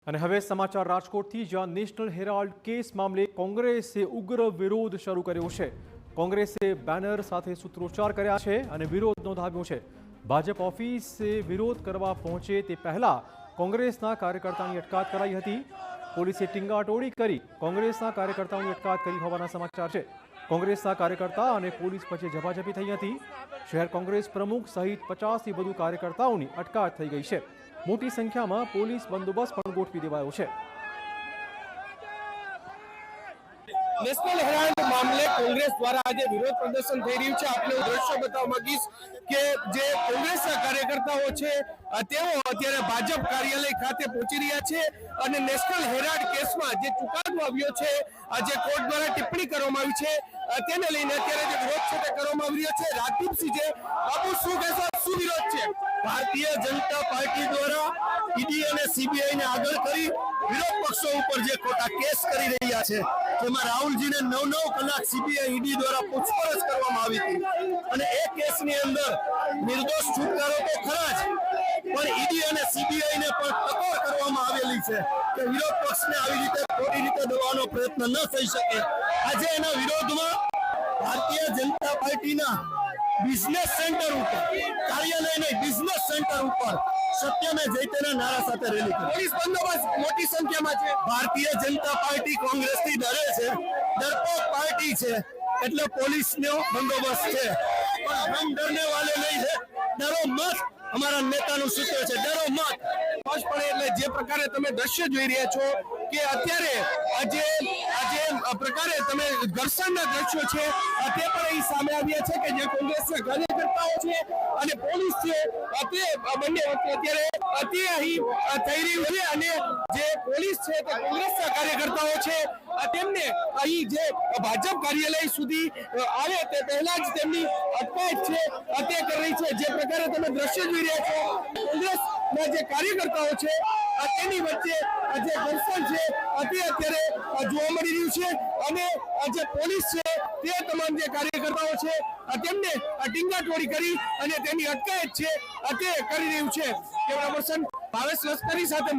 અને હવે સમાચાર રાજકોટથી, જ્યાં નેશનલ હેરાલ્ડ કેસ મામલે કોંગ્રેસે ઉગ્ર વિરોધ શરૂ કર્યો છે। કોંગ્રેસે બેનર સાથે સૂત્રોચ્ચાર કર્યા છે અને વિરોધ નોંધાવ્યો છે। ભાજપ ઓફિસે વિરોધ કરવા પહોંચે તે પહેલા કોંગ્રેસના કાર્યકર્તાની અટકાયત કરાઈ હતી। પોલીસે ટીંગાટોળી કરી કોંગ્રેસના કાર્યકર્તાઓની અટકાયત કરી હોવાના સમાચાર છે। કોંગ્રેસના કાર્યકર્તા અને પોલીસ વચ્ચે ઝપાઝપી થઈ હતી। શહેર કોંગ્રેસ પ્રમુખ સહિત 50થી વધુ કાર્યકર્તાઓની અટકાયત થઈ ગઈ છે। મોટી સંખ્યામાં પોલીસ બંદોબસ્ત પણ ગોઠવી દેવાયો છે। નેશનલ હેરાલ્ડ મામલે કોંગ્રેસ દ્વારા આજે વિરોધ પ્રદર્શન થઈ રહ્યું છે। આપને હું દ્રશ્યો બતાવવા માંગીશ કે જે કોંગ્રેસના કાર્યકર્તાઓ છે તેઓ અત્યારે ભાજપ કાર્યાલય ખાતે પહોંચી રહ્યા છે અને નેશનલ હેરાલ્ડ કેસમાં જે ચુકાદો આવ્યો છે, જે કોર્ટ દ્વારા ટિપ્પણી કરવામાં આવી છે તેને લઈને અત્યારે જે વિરોધ છે તે કરવામાં આવી રહ્યો છે। રાજદીપસિંહ છે, બાબુ શું કહેશો, શું વિરોધ છે? ભારતીય જનતા પાર્ટી દ્વારા ઈડી અને સીબીઆઈ ને આગળ કરી વિરોધ પક્ષો ઉપર જે ખોટા કેસ કરી રહ્યા છે, જેમાં રાહુલજીને 9 કલાક સીબીઆઈ ઈડી દ્વારા પૂછપરછ કરવામાં આવી હતી અને એ કેસની અંદર નિર્દોષ છુટકારો તો ખરા જ, પણ ઈડી અને સીબીઆઈ ને પણ ટકોર કરવામાં આવેલી છે કે વિરોધ પક્ષને આવી રીતે ખોટી રીતે દબાવવાનો પ્રયત્ન ન થઈ શકે। આજે એના વિરોધમાં ભારતીય જનતા પાર્ટીના બિઝનેસ સેન્ટર ઉપર, કાર્યાલય નહીં બિઝનેસ સેન્ટર ઉપર સત્ય મેં જયતેના નારા સાથે રેલી કરી। પોલીસ બંદોબસ્ત મોટી સંખ્યામાં છે। ભારતીય જનતા પાર્ટી કોંગ્રેસથી ડરે છે, ડરપોક પાર્ટી છે એટલે પોલીસનો બંદોબસ્ત છે, પણ હમ ડરને વાલે નહીં છે। ડરો મત, અમારા નેતાનું સૂત્ર છે, ડરો મત। સ્પષ્ટપણે એટલે જે પ્રકારે તમે દ્રશ્ય જોઈ રહ્યા છો કે અત્યારે આજે પ્રકારે તમે ઘર્ષણના દ્રશ્યો છે તે પણ અહીં સામે આવ્યા છે કે જે કોંગ્રેસના કાર્યકર્તાઓ છે અને પોલીસ છે તે બંને વચ્ચે અત્યારે અહીં થઈ રહ્યું છે અને જે પોલીસ છે તે કોંગ્રેસના કાર્યકર્તાઓ છે તેમને અહીં જે ભાજપ કાર્યાલય સુધી આવે તે પહેલા જ તેમની અટકાયત છે તે કરી રહી છે। જે પ્રકારે તમે દ્રશ્ય જોઈ રહ્યા છો, કોંગ્રેસના જે કાર્યકર્તાઓ છે તેની વચ્ચે જે ઘર્ષણ છે તે અત્યારે જોવા મળી રહ્યું છે અને જે પોલીસ છે તે તમામ જે કાર્યકર્તાઓ છે તેમને ટીંગાટોળી કરી અને તેની અટકાયત છે તે કરી રહ્યું છે। કેમેરા પર્સન ભાવેશ લશ્કરી સાથે